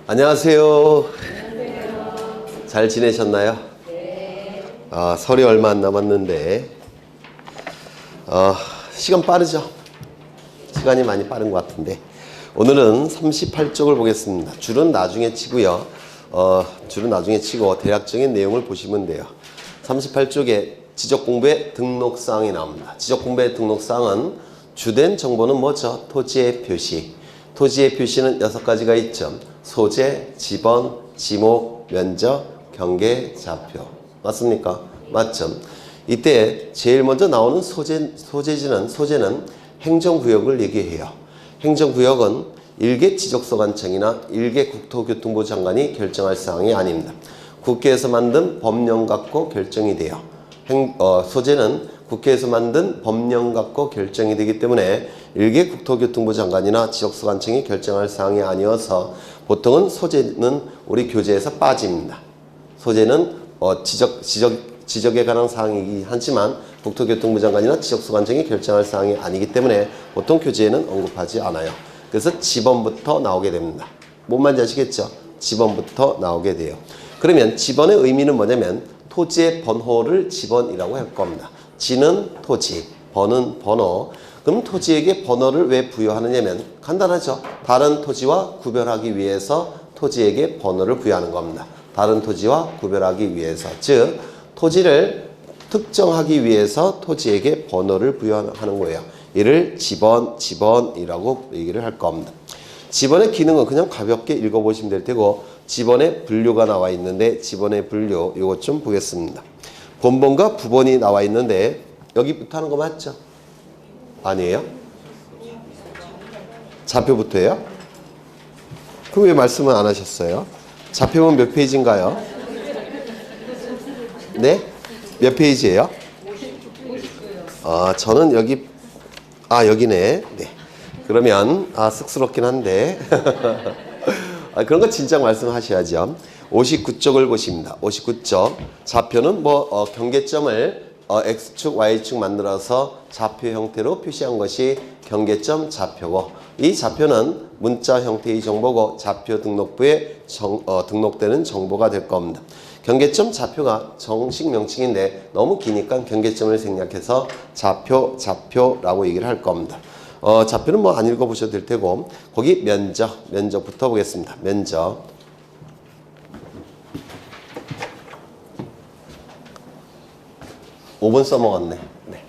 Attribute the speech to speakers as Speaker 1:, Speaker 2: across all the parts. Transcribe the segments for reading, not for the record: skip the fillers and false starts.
Speaker 1: 안녕하세요. 잘 지내셨나요? 설이 얼마 안 남았는데 시간 빠르죠? 시간이 많이 빠른 것 같은데 오늘은 38쪽을 보겠습니다. 줄은 나중에 치고요. 줄은 나중에 치고 대략적인 내용을 보시면 돼요. 38쪽에 지적공부의 등록사항이 나옵니다. 지적공부의 등록사항은 주된 정보는 뭐죠? 토지의 표시. 토지의 표시는 6가지가 있죠. 소재, 지번, 지목, 면적, 경계, 좌표. 맞습니까? 맞죠? 이때 제일 먼저 나오는 소재는 행정구역을 얘기해요. 행정구역은 일개 지적소관청이나 일개 국토교통부 장관이 결정할 사항이 아닙니다. 국회에서 만든 법령 갖고 결정이 돼요. 소재는 국회에서 만든 법령 갖고 결정이 되기 때문에 일개 국토교통부 장관이나 지적소관청이 결정할 사항이 아니어서 보통은 소재는 우리 교재에서 빠집니다. 소재는 지적에 관한 사항이긴 하지만 국토교통부 장관이나 지적소관청이 결정할 사항이 아니기 때문에 보통 교재에는 언급하지 않아요. 그래서 지번부터 나오게 됩니다. 뭔 말인지 아시겠죠? 지번부터 나오게 돼요. 그러면 지번의 의미는 뭐냐면 토지의 번호를 지번이라고 할 겁니다. 지는 토지, 번은 번호. 그럼 토지에게 번호를 왜 부여하느냐면 간단하죠. 다른 토지와 구별하기 위해서 토지에게 번호를 부여하는 겁니다. 다른 토지와 구별하기 위해서. 즉 토지를 특정하기 위해서 토지에게 번호를 부여하는 거예요. 이를 지번이라고 얘기를 할 겁니다. 지번의 기능은 그냥 가볍게 읽어보시면 될 테고 지번의 분류가 나와 있는데 지번의 분류 이것 좀 보겠습니다. 본번과 부번이 나와 있는데 여기부터 하는 거 맞죠? 아니에요? 좌표부터예요? 그럼 왜 말씀을 안 하셨어요? 좌표는 몇 페이지인가요? 네? 몇 페이지예요? 저는 여기네. 네. 그러면 쑥스럽긴 한데 그런 거 진작 말씀하셔야죠. 59쪽을 보십니다. 59쪽 좌표는 경계점을 X축, Y축 만들어서 좌표 형태로 표시한 것이 경계점 좌표고 이 좌표는 문자 형태의 정보고 좌표 등록부에 등록되는 정보가 될 겁니다. 경계점 좌표가 정식 명칭인데 너무 기니까 경계점을 생략해서 좌표라고 얘기를 할 겁니다. 좌표는 안 읽어보셔도 될 테고 거기 면적부터 보겠습니다. 면적 5분 써먹었네. 네.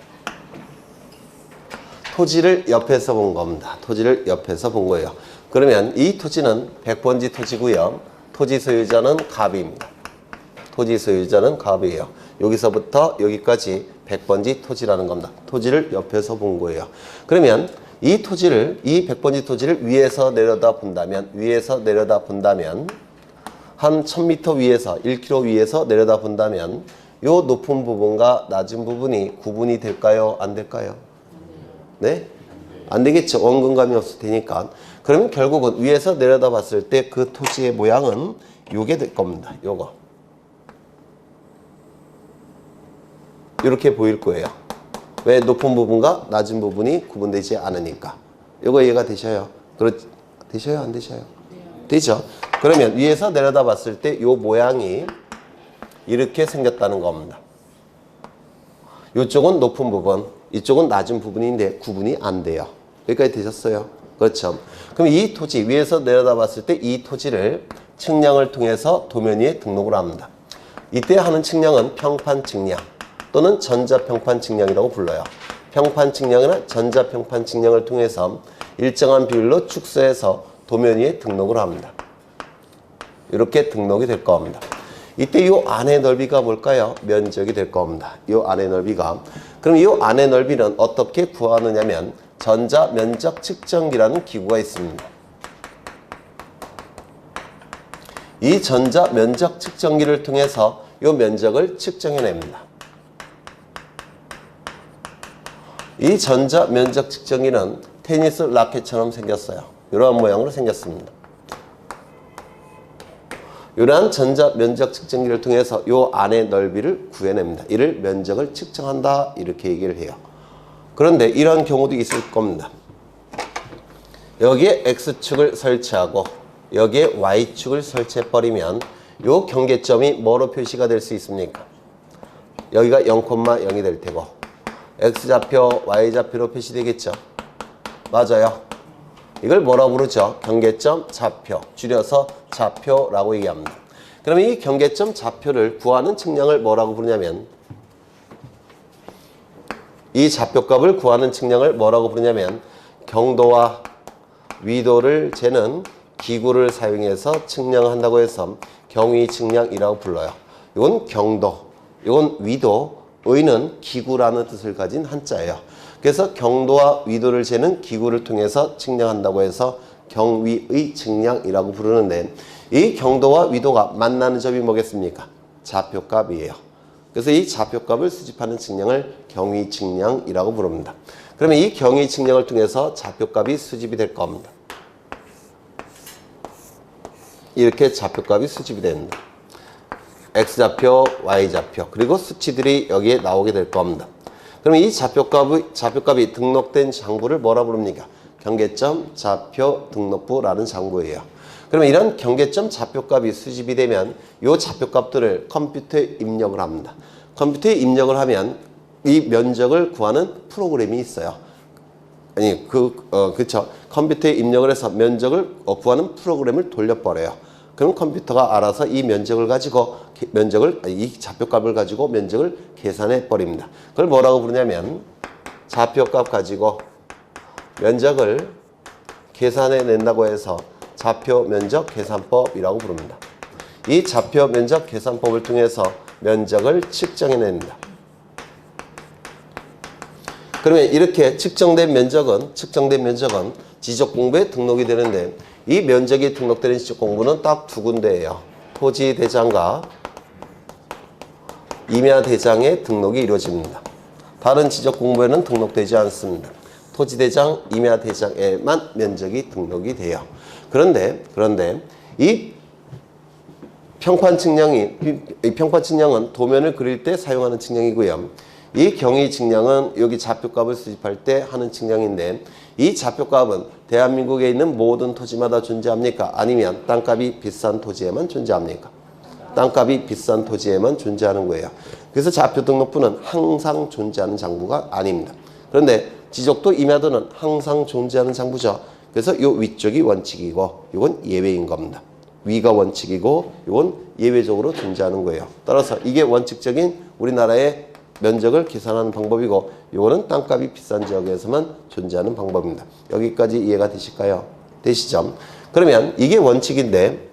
Speaker 1: 토지를 옆에서 본 겁니다. 토지를 옆에서 본 거예요. 그러면 이 토지는 100번지 토지고요. 토지 소유자는 갑입니다. 토지 소유자는 갑이에요. 여기서부터 여기까지 100번지 토지라는 겁니다. 토지를 옆에서 본 거예요. 그러면 이 100번지 토지를 위에서 내려다 본다면 한 1000m 위에서 1km 위에서 내려다 본다면 요 높은 부분과 낮은 부분이 구분이 될까요? 안 될까요? 네? 안 되겠죠. 원근감이 없을 테니까. 그러면 결국은 위에서 내려다 봤을 때 그 토지의 모양은 요게 될 겁니다. 요거. 이렇게 보일 거예요. 왜? 높은 부분과 낮은 부분이 구분되지 않으니까. 요거 이해가 되셔요? 되셔요? 안 되셔요? 되죠? 그러면 위에서 내려다 봤을 때 요 모양이 이렇게 생겼다는 겁니다. 이쪽은 높은 부분, 이쪽은 낮은 부분인데 구분이 안 돼요. 여기까지 되셨어요? 그렇죠. 그럼 이 토지, 위에서 내려다 봤을 때 이 토지를 측량을 통해서 도면 위에 등록을 합니다. 이때 하는 측량은 평판 측량 또는 전자평판 측량이라고 불러요. 평판 측량이나 전자평판 측량을 통해서 일정한 비율로 축소해서 도면 위에 등록을 합니다. 이렇게 등록이 될 겁니다. 이때 이 안의 넓이가 뭘까요? 면적이 될 겁니다. 이 안의 넓이가. 그럼 이 안의 넓이는 어떻게 구하느냐면 전자면적 측정기라는 기구가 있습니다. 이 전자면적 측정기를 통해서 이 면적을 측정해냅니다. 이 전자면적 측정기는 테니스 라켓처럼 생겼어요. 이러한 모양으로 생겼습니다. 이러한 전자면적 측정기를 통해서 이 안의 넓이를 구해냅니다. 이를 면적을 측정한다 이렇게 얘기를 해요. 그런데 이런 경우도 있을 겁니다. 여기에 X축을 설치하고 여기에 y축을 설치해버리면 요 경계점이 뭐로 표시가 될 수 있습니까? 여기가 0,0이 될 테고 x좌표, y좌표로 표시되겠죠? 맞아요. 이걸 뭐라고 부르죠? 경계점 좌표, 줄여서 좌표라고 얘기합니다. 그럼 이 경계점 좌표를 구하는 측량을 뭐라고 부르냐면 이 좌표값을 구하는 측량을 뭐라고 부르냐면 경도와 위도를 재는 기구를 사용해서 측량한다고 해서 경위 측량이라고 불러요. 이건 경도, 이건 위도, 의는 기구라는 뜻을 가진 한자예요. 그래서 경도와 위도를 재는 기구를 통해서 측량한다고 해서 경위의 측량이라고 부르는데 이 경도와 위도가 만나는 점이 뭐겠습니까? 좌표값이에요. 그래서 이 좌표값을 수집하는 측량을 경위 측량이라고 부릅니다. 그러면 이 경위 측량을 통해서 좌표값이 수집이 될 겁니다. 이렇게 좌표값이 수집이 됩니다. x좌표, y좌표, 그리고 수치들이 여기에 나오게 될 겁니다. 그러면 이 좌표값이 등록된 장부를 뭐라 부릅니까? 경계점 좌표 등록부라는 장부예요. 그러면 이런 경계점 좌표값이 수집이 되면 이 좌표값들을 컴퓨터에 입력을 합니다. 컴퓨터에 입력을 하면 이 면적을 구하는 프로그램이 있어요. 아니, 그쵸. 컴퓨터에 입력을 해서 면적을 구하는 프로그램을 돌려버려요. 그럼 컴퓨터가 알아서 이 면적을 가지고 이 좌표값을 가지고 면적을 계산해 버립니다. 그걸 뭐라고 부르냐면 좌표값 가지고 면적을 계산해 낸다고 해서 좌표 면적 계산법이라고 부릅니다. 이 좌표 면적 계산법을 통해서 면적을 측정해 냅니다. 그러면 이렇게 측정된 면적은 지적공부에 등록이 되는데 이 면적이 등록되는 지적공부는 딱 두 군데예요. 토지대장과 임야대장에 등록이 이루어집니다. 다른 지적공부에는 등록되지 않습니다. 토지대장, 임야대장에만 면적이 등록이 돼요. 그런데 이 평판 측량은 도면을 그릴 때 사용하는 측량이고요. 이 경위 측량은 여기 좌표값을 수집할 때 하는 측량인데 이 좌표값은 대한민국에 있는 모든 토지마다 존재합니까? 아니면 땅값이 비싼 토지에만 존재합니까? 땅값이 비싼 토지에만 존재하는 거예요. 그래서 좌표 등록부는 항상 존재하는 장부가 아닙니다. 그런데 지적도 임야도는 항상 존재하는 장부죠. 그래서 이 위쪽이 원칙이고 이건 예외인 겁니다. 위가 원칙이고 이건 예외적으로 존재하는 거예요. 따라서 이게 원칙적인 우리나라의 면적을 계산하는 방법이고 이거는 땅값이 비싼 지역에서만 존재하는 방법입니다. 여기까지 이해가 되실까요? 되시죠? 그러면 이게 원칙인데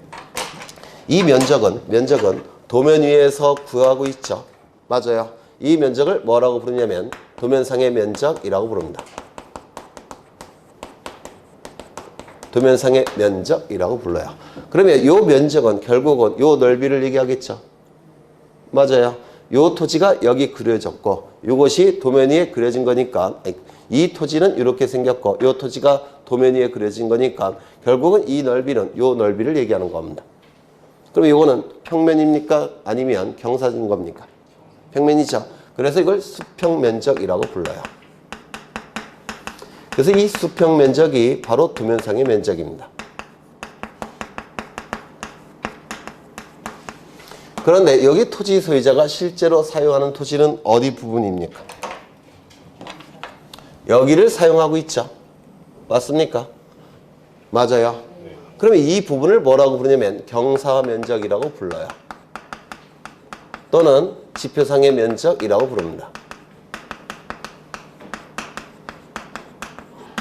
Speaker 1: 이 면적은 도면 위에서 구하고 있죠. 맞아요. 이 면적을 뭐라고 부르냐면 도면상의 면적이라고 부릅니다. 도면상의 면적이라고 불러요. 그러면 이 면적은 결국은 이 넓이를 얘기하겠죠. 맞아요. 이 토지가 여기 그려졌고 이것이 도면 위에 그려진 거니까 이 토지는 이렇게 생겼고 이 토지가 도면 위에 그려진 거니까 결국은 이 넓이는 이 넓이를 얘기하는 겁니다. 그럼 이거는 평면입니까? 아니면 경사진 겁니까? 평면이죠. 그래서 이걸 수평면적이라고 불러요. 그래서 이 수평면적이 바로 도면상의 면적입니다. 그런데 여기 토지 소유자가 실제로 사용하는 토지는 어디 부분입니까? 여기를 사용하고 있죠. 맞습니까? 맞아요. 그러면 이 부분을 뭐라고 부르냐면 경사면적이라고 불러요. 또는 지표상의 면적이라고 부릅니다.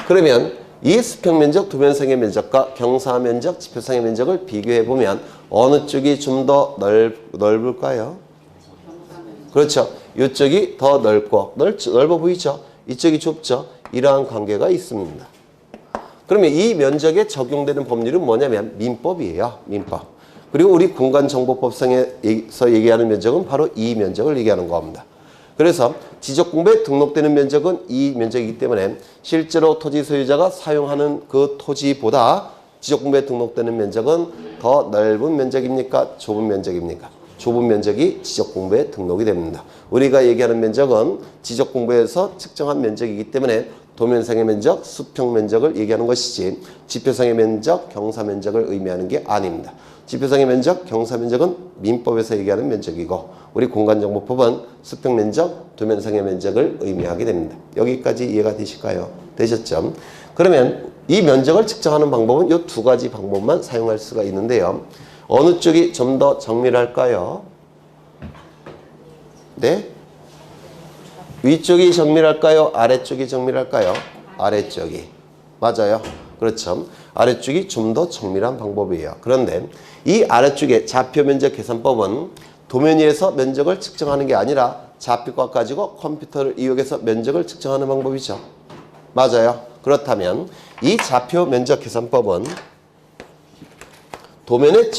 Speaker 1: 그러면 이 수평면적, 도면상의 면적과 경사면적, 지표상의 면적을 비교해보면 어느 쪽이 좀 더 넓을까요? 그렇죠. 이쪽이 더 넓고 넓어 보이죠? 이쪽이 좁죠? 이러한 관계가 있습니다. 그러면 이 면적에 적용되는 법률은 뭐냐면 민법이에요. 민법. 그리고 우리 공간정보법상에서 얘기하는 면적은 바로 이 면적을 얘기하는 겁니다. 그래서 지적공부에 등록되는 면적은 이 면적이기 때문에 실제로 토지 소유자가 사용하는 그 토지보다 지적공부에 등록되는 면적은 더 넓은 면적입니까? 좁은 면적입니까? 좁은 면적이 지적공부에 등록이 됩니다. 우리가 얘기하는 면적은 지적공부에서 측정한 면적이기 때문에 도면상의 면적, 수평 면적을 얘기하는 것이지 지표상의 면적, 경사 면적을 의미하는 게 아닙니다. 지표상의 면적, 경사 면적은 민법에서 얘기하는 면적이고 우리 공간정보법은 수평 면적, 도면상의 면적을 의미하게 됩니다. 여기까지 이해가 되실까요? 되셨죠? 그러면 이 면적을 측정하는 방법은 이 두 가지 방법만 사용할 수가 있는데요. 어느 쪽이 좀 더 정밀할까요? 네? 위쪽이 정밀할까요? 아래쪽이 정밀할까요? 아래쪽이. 맞아요. 그렇죠. 아래쪽이 좀 더 정밀한 방법이에요. 그런데 이 아래쪽의 좌표면적 계산법은 도면 위에서 면적을 측정하는 게 아니라 좌표값 가지고 컴퓨터를 이용해서 면적을 측정하는 방법이죠. 맞아요. 그렇다면 이 좌표 면적 계산법은 도면의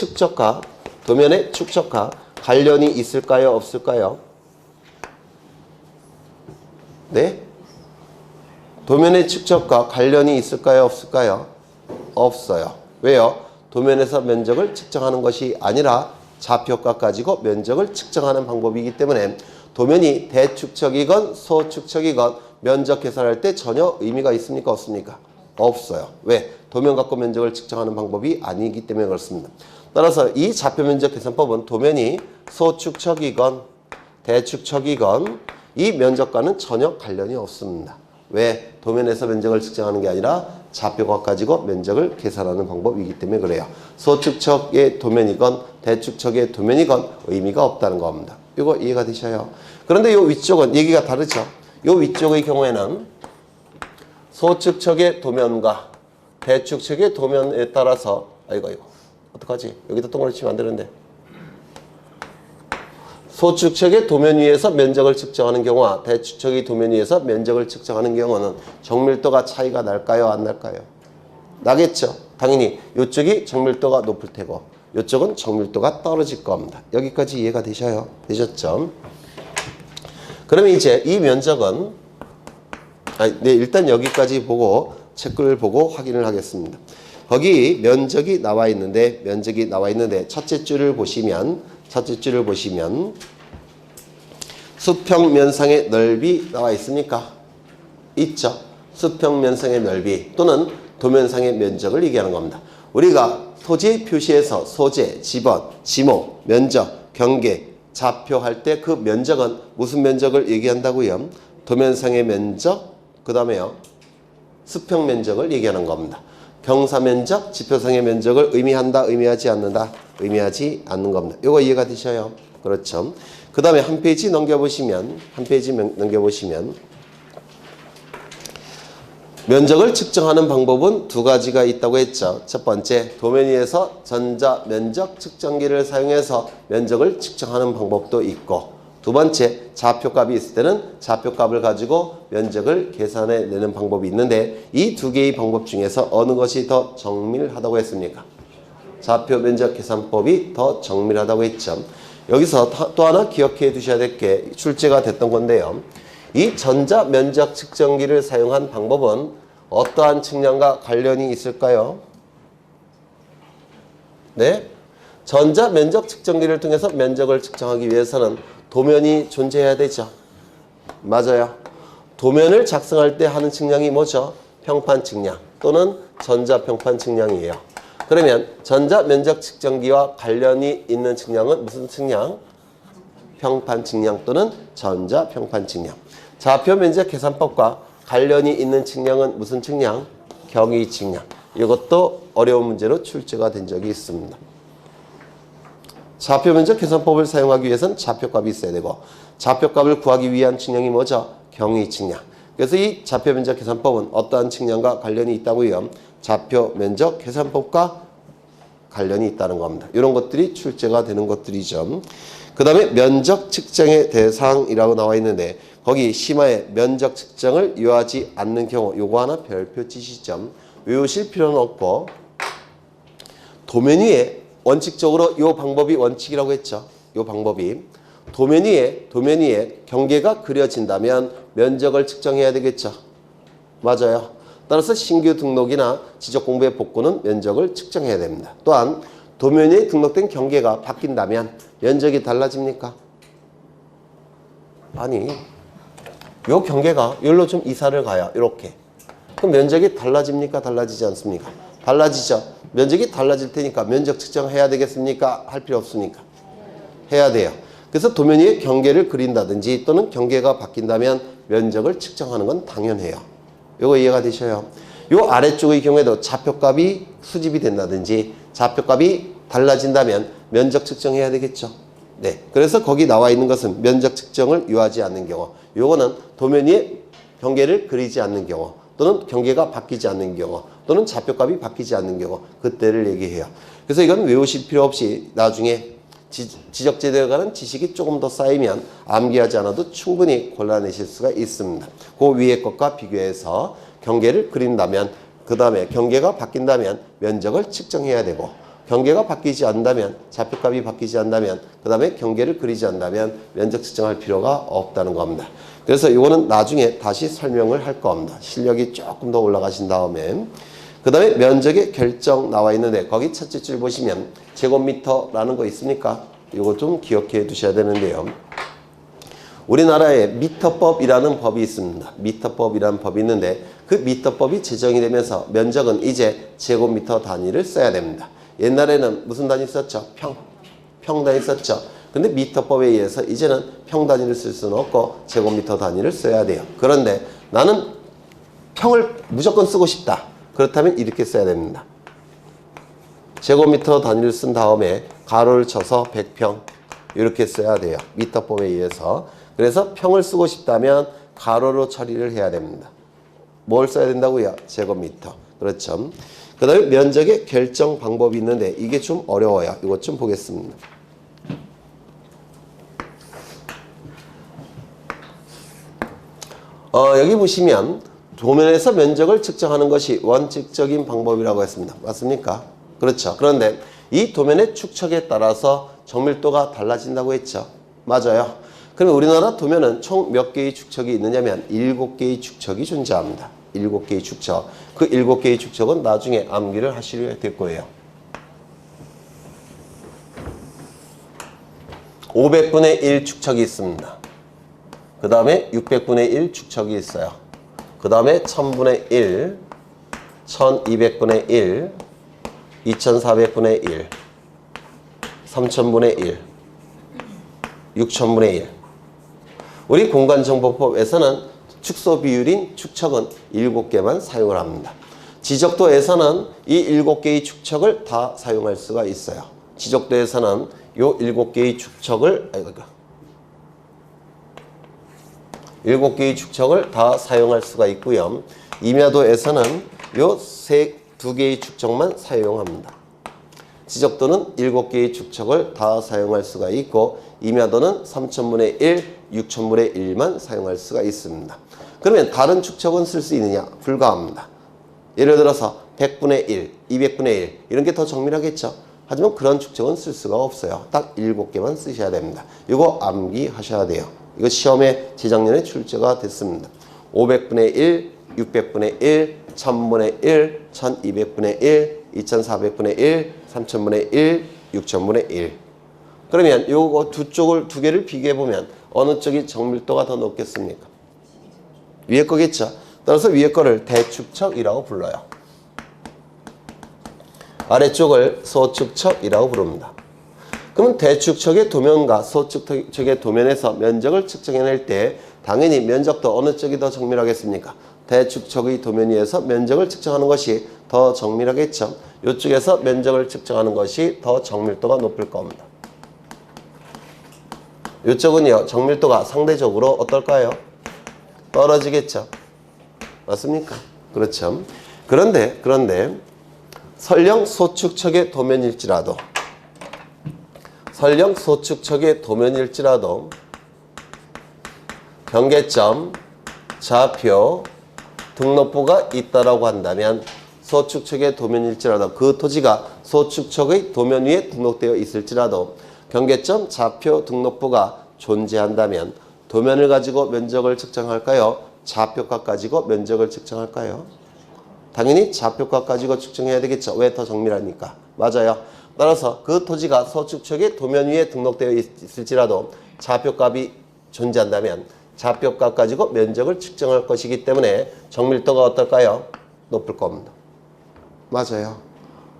Speaker 1: 축적과 관련이 있을까요? 없을까요? 네? 도면의 축적과 관련이 있을까요? 없을까요? 없어요. 왜요? 도면에서 면적을 측정하는 것이 아니라 좌표값 가지고 면적을 측정하는 방법이기 때문에 도면이 대축척이건 소축척이건 면적 계산할 때 전혀 의미가 있습니까? 없습니까? 없어요. 왜? 도면 갖고 면적을 측정하는 방법이 아니기 때문에 그렇습니다. 따라서 이 좌표면적 계산법은 도면이 소축척이건 대축척이건 이 면적과는 전혀 관련이 없습니다. 왜? 도면에서 면적을 측정하는 게 아니라 좌표값 가지고 면적을 계산하는 방법이기 때문에 그래요. 소축척의 도면이건 대축척의 도면이건 의미가 없다는 겁니다. 이거 이해가 되셔요? 그런데 이 위쪽은 얘기가 다르죠. 이 위쪽의 경우에는 소축척의 도면과 대축척의 도면에 따라서 아이고 어떡하지? 여기다 동그라미 치면 안 되는데. 소축척의 도면 위에서 면적을 측정하는 경우와 대축척의 도면 위에서 면적을 측정하는 경우는 정밀도가 차이가 날까요? 안 날까요? 나겠죠. 당연히 이쪽이 정밀도가 높을 테고 이쪽은 정밀도가 떨어질 겁니다. 여기까지 이해가 되셔요? 되셨죠? 그러면 이제 이 면적은 네, 일단 여기까지 보고 책을 보고 확인을 하겠습니다. 거기 면적이 나와 있는데 첫째 줄을 보시면 수평면상의 넓이 나와 있습니까? 있죠. 수평면상의 넓이 또는 도면상의 면적을 얘기하는 겁니다. 우리가 토지 표시에서 소재, 지번, 지목, 면적, 경계, 좌표 할 때 그 면적은 무슨 면적을 얘기한다고요? 도면상의 면적, 그 다음에요. 수평 면적을 얘기하는 겁니다. 경사 면적, 지표상의 면적을 의미한다, 의미하지 않는다? 의미하지 않는 겁니다. 이거 이해가 되셔요? 그렇죠. 그 다음에 한 페이지 넘겨보시면 면적을 측정하는 방법은 두 가지가 있다고 했죠. 첫 번째, 도면 위에서 전자 면적 측정기를 사용해서 면적을 측정하는 방법도 있고, 두 번째, 좌표값이 있을 때는 좌표값을 가지고 면적을 계산해내는 방법이 있는데 이 두 개의 방법 중에서 어느 것이 더 정밀하다고 했습니까? 좌표 면적 계산법이 더 정밀하다고 했죠. 여기서 또 하나 기억해 두셔야 될 게 출제가 됐던 건데요. 이 전자 면적 측정기를 사용한 방법은 어떠한 측량과 관련이 있을까요? 네? 전자 면적 측정기를 통해서 면적을 측정하기 위해서는 도면이 존재해야 되죠. 맞아요. 도면을 작성할 때 하는 측량이 뭐죠? 평판 측량 또는 전자 평판 측량이에요. 그러면 전자 면적 측정기와 관련이 있는 측량은 무슨 측량? 평판 측량 또는 전자 평판 측량. 좌표 면적 계산법과 관련이 있는 측량은 무슨 측량? 경위 측량. 이것도 어려운 문제로 출제가 된 적이 있습니다. 좌표 면적 계산법을 사용하기 위해서는 좌표값이 있어야 되고 좌표값을 구하기 위한 측량이 뭐죠? 경위 측량. 그래서 이 좌표 면적 계산법은 어떠한 측량과 관련이 있다고요? 좌표 면적 계산법과 관련이 있다는 겁니다. 이런 것들이 출제가 되는 것들이죠. 그 다음에 면적 측정의 대상이라고 나와 있는데 거기 심화에 면적 측정을 요하지 않는 경우 요거 하나 별표 지시점 외우실 필요는 없고 도면 위에 원칙적으로 요 방법이 원칙이라고 했죠. 요 방법이 도면 위에 경계가 그려진다면 면적을 측정해야 되겠죠. 맞아요. 따라서 신규 등록이나 지적 공부의 복구는 면적을 측정해야 됩니다. 또한 도면 위에 등록된 경계가 바뀐다면 면적이 달라집니까? 아니, 요 경계가 여기로 좀 이사를 가요. 이렇게. 그럼 면적이 달라집니까? 달라지지 않습니까? 달라지죠. 면적이 달라질 테니까 면적 측정해야 되겠습니까? 할 필요 없습니까? 해야 돼요. 그래서 도면 위에 경계를 그린다든지 또는 경계가 바뀐다면 면적을 측정하는 건 당연해요. 요거 이해가 되셔요? 요 아래쪽의 경우에도 좌표값이 수집이 된다든지 좌표값이 달라진다면 면적 측정해야 되겠죠. 네. 그래서 거기 나와 있는 것은 면적 측정을 요하지 않는 경우. 요거는 도면 위에 경계를 그리지 않는 경우 또는 경계가 바뀌지 않는 경우 또는 좌표값이 바뀌지 않는 경우 그때를 얘기해요. 그래서 이건 외우실 필요 없이 나중에 지적재료에 관한 지식이 조금 더 쌓이면 암기하지 않아도 충분히 골라내실 수가 있습니다. 그 위에 것과 비교해서 경계를 그린다면 그 다음에 경계가 바뀐다면 면적을 측정해야 되고 경계가 바뀌지 않는다면 좌표값이 바뀌지 않는다면 그 다음에 경계를 그리지 않는다면 면적 측정할 필요가 없다는 겁니다. 그래서 이거는 나중에 다시 설명을 할 겁니다. 실력이 조금 더 올라가신 다음에 그 다음에 면적의 결정 나와 있는데 거기 첫째 줄 보시면 제곱미터라는 거 있습니까? 이거 좀 기억해 두셔야 되는데요. 우리나라에 미터법이라는 법이 있습니다. 미터법이라는 법이 있는데 그 미터법이 제정이 되면서 면적은 이제 제곱미터 단위를 써야 됩니다. 옛날에는 무슨 단위 썼죠? 평 단위 썼죠. 근데 미터법에 의해서 이제는 평 단위를 쓸 수는 없고 제곱미터 단위를 써야 돼요. 그런데 나는 평을 무조건 쓰고 싶다. 그렇다면 이렇게 써야 됩니다. 제곱미터 단위를 쓴 다음에 가로를 쳐서 100평 이렇게 써야 돼요. 미터법에 의해서. 그래서 평을 쓰고 싶다면 가로로 처리를 해야 됩니다. 뭘 써야 된다고요? 제곱미터. 그렇죠. 그 다음에 면적의 결정 방법이 있는데 이게 좀 어려워요. 이것 좀 보겠습니다. 여기 보시면 도면에서 면적을 측정하는 것이 원칙적인 방법이라고 했습니다. 맞습니까? 그렇죠. 그런데 이 도면의 축척에 따라서 정밀도가 달라진다고 했죠. 맞아요. 그러면 우리나라 도면은 총 몇 개의 축척이 있느냐면 7개의 축척이 존재합니다. 7개의 축척. 그 7개의 축척은 나중에 암기를 하시게 될 거예요. 500분의 1 축척이 있습니다. 그 다음에 600분의 1 축척이 있어요. 그 다음에 1000분의 1, 1200분의 1, 2400분의 1, 3000분의 1, 6000분의 1. 우리 공간정보법에서는 축소 비율인 축척은 7개만 사용을 합니다. 지적도에서는 이 7개의 축척을 다 사용할 수가 있어요. 지적도에서는 요 7개의 축척을 7개의 축척을 다 사용할 수가 있고요. 임야도에서는 요 2개의 축척만 사용합니다. 지적도는 7개의 축척을 다 사용할 수가 있고 임야도는 3000분의 1, 6000분의 1만 사용할 수가 있습니다. 그러면 다른 축척은 쓸 수 있느냐? 불가합니다. 예를 들어서 100분의 1, 200분의 1 이런 게 더 정밀하겠죠? 하지만 그런 축척은 쓸 수가 없어요. 딱 7개만 쓰셔야 됩니다. 이거 암기하셔야 돼요. 이거 시험에 재작년에 출제가 됐습니다. 500분의 1, 600분의 1, 1000분의 1, 1200분의 1, 2400분의 1, 3000분의 1, 6000분의 1. 그러면 요거 두 개를 비교해 보면 어느 쪽이 정밀도가 더 높겠습니까? 위에 거겠죠. 따라서 위에 거를 대축척이라고 불러요. 아래쪽을 소축척이라고 부릅니다. 그러면 대축척의 도면과 소축척의 도면에서 면적을 측정해낼 때 당연히 면적도 어느 쪽이 더 정밀하겠습니까? 대축척의 도면 위에서 면적을 측정하는 것이 더 정밀하겠죠. 이쪽에서 면적을 측정하는 것이 더 정밀도가 높을 겁니다. 이쪽은요, 정밀도가 상대적으로 어떨까요? 떨어지겠죠. 맞습니까? 그렇죠. 그런데 설령 소축척의 도면일지라도 경계점, 좌표, 등록부가 있다라고 한다면 소축척의 도면일지라도 그 토지가 소축척의 도면 위에 등록되어 있을지라도 경계점, 좌표, 등록부가 존재한다면 도면을 가지고 면적을 측정할까요? 좌표값 가지고 면적을 측정할까요? 당연히 좌표값 가지고 측정해야 되겠죠. 왜? 더 정밀하니까. 맞아요. 따라서 그 토지가 소축척의 도면 위에 등록되어 있을지라도 좌표값이 존재한다면 좌표값 가지고 면적을 측정할 것이기 때문에 정밀도가 어떨까요? 높을 겁니다. 맞아요.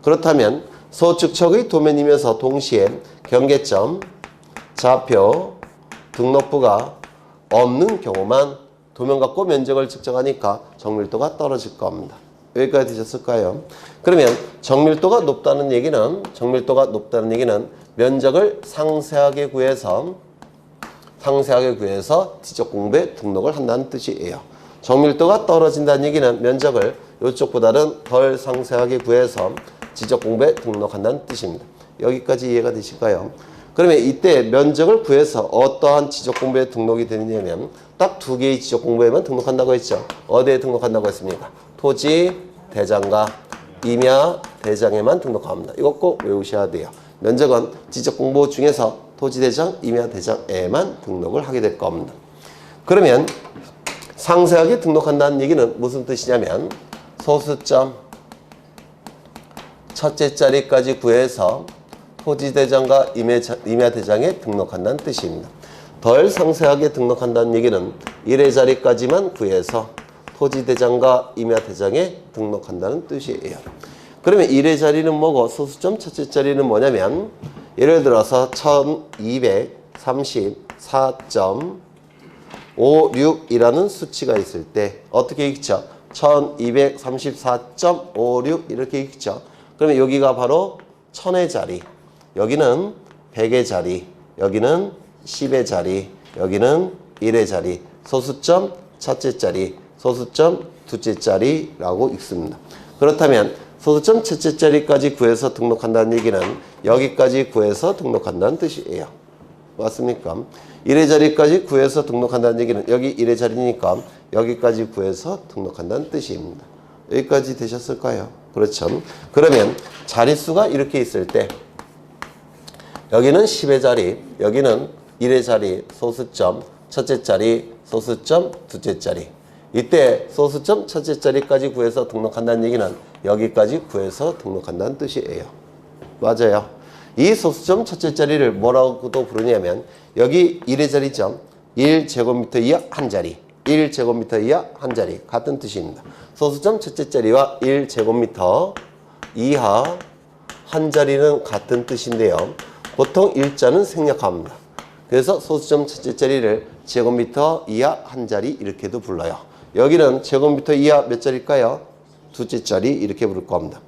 Speaker 1: 그렇다면 소측척의 도면이면서 동시에 경계점, 좌표, 등록부가 없는 경우만 도면 갖고 면적을 측정하니까 정밀도가 떨어질 겁니다. 여기까지 되셨을까요? 그러면 정밀도가 높다는 얘기는 면적을 상세하게 구해서 지적 공부에 등록을 한다는 뜻이에요. 정밀도가 떨어진다는 얘기는 면적을 이쪽보다는 덜 상세하게 구해서 지적 공부에 등록한다는 뜻입니다. 여기까지 이해가 되실까요? 그러면 이때 면적을 구해서 어떠한 지적 공부에 등록이 되느냐면 딱 두 개의 지적 공부에만 등록한다고 했죠. 어디에 등록한다고 했습니까? 토지 대장과 임야 대장에만 등록합니다. 이거 꼭 외우셔야 돼요. 면적은 지적 공부 중에서 토지 대장, 임야 대장에만 등록을 하게 될 겁니다. 그러면 상세하게 등록한다는 얘기는 무슨 뜻이냐면 소수점 첫째 자리까지 구해서 토지 대장과 임야 대장에 등록한다는 뜻입니다. 덜 상세하게 등록한다는 얘기는 1의 자리까지만 구해서 토지 대장과 임야 대장에 등록한다는 뜻이에요. 그러면 1의 자리는 뭐고 소수점 첫째 자리는 뭐냐면 예를 들어서 1234.56이라는 수치가 있을 때 어떻게 읽죠? 1234.56 이렇게 읽죠. 그러면 여기가 바로 1000의 자리, 여기는 100의 자리, 여기는 10의 자리, 여기는 1의 자리, 소수점 첫째 자리, 소수점 둘째 자리라고 읽습니다. 그렇다면 소수점 첫째 자리까지 구해서 등록한다는 얘기는 여기까지 구해서 등록한다는 뜻이에요. 맞습니까? 1의 자리까지 구해서 등록한다는 얘기는 여기 1의 자리니까 여기까지 구해서 등록한다는 뜻입니다. 여기까지 되셨을까요? 그렇죠. 그러면 자릿수가 이렇게 있을 때 여기는 10의 자리, 여기는 1의 자리, 소수점 첫째 자리, 소수점 둘째 자리. 이때 소수점 첫째 자리까지 구해서 등록한다는 얘기는 여기까지 구해서 등록한다는 뜻이에요. 맞아요. 이 소수점 첫째 자리를 뭐라고도 부르냐면 여기 1의 자리죠. 1제곱미터 이하 한 자리, 1제곱미터 이하 한 자리 같은 뜻입니다. 소수점 첫째 자리와 1제곱미터 이하 한 자리는 같은 뜻인데요. 보통 일자는 생략합니다. 그래서 소수점 첫째 자리를 제곱미터 이하 한 자리 이렇게도 불러요. 여기는 제곱미터 이하 몇 자리일까요? 둘째 자리 이렇게 부를 겁니다.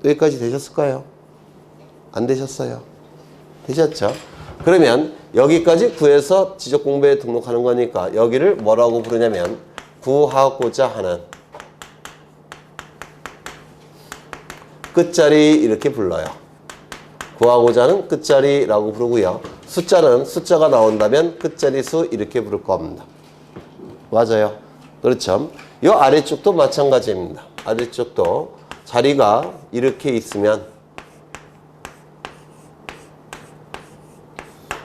Speaker 1: 여기까지 되셨을까요? 안 되셨어요? 되셨죠? 그러면 여기까지 구해서 지적 공부에 등록하는 거니까 여기를 뭐라고 부르냐면 구하고자 하는 끝자리 이렇게 불러요. 구하고자 하는 끝자리라고 부르고요. 숫자는 숫자가 나온다면 끝자리 수 이렇게 부를 겁니다. 맞아요. 그렇죠. 이 아래쪽도 마찬가지입니다. 아래쪽도 자리가 이렇게 있으면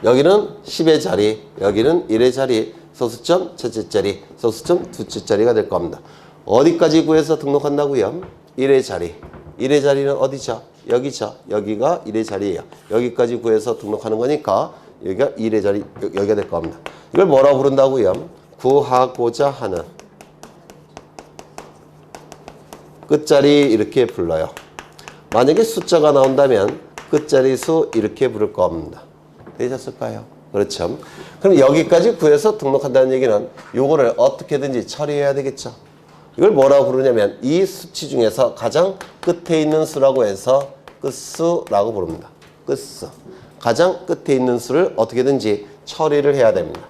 Speaker 1: 여기는 10의 자리, 여기는 1의 자리, 소수점 첫째 자리, 소수점 둘째 자리가 될 겁니다. 어디까지 구해서 등록한다고요? 1의 자리. 1의 자리는 어디죠? 여기죠. 여기가 1의 자리예요. 여기까지 구해서 등록하는 거니까 여기가 1의 자리, 여기가 될 겁니다. 이걸 뭐라고 부른다고요? 구하고자 하는 끝자리 이렇게 불러요. 만약에 숫자가 나온다면 끝자리 수 이렇게 부를 겁니다. 되셨을까요? 그렇죠. 그럼 여기까지 구해서 등록한다는 얘기는 요거를 어떻게든지 처리해야 되겠죠. 이걸 뭐라고 부르냐면 이 수치 중에서 가장 끝에 있는 수라고 해서 끝수라고 부릅니다. 끝수. 가장 끝에 있는 수를 어떻게든지 처리를 해야 됩니다.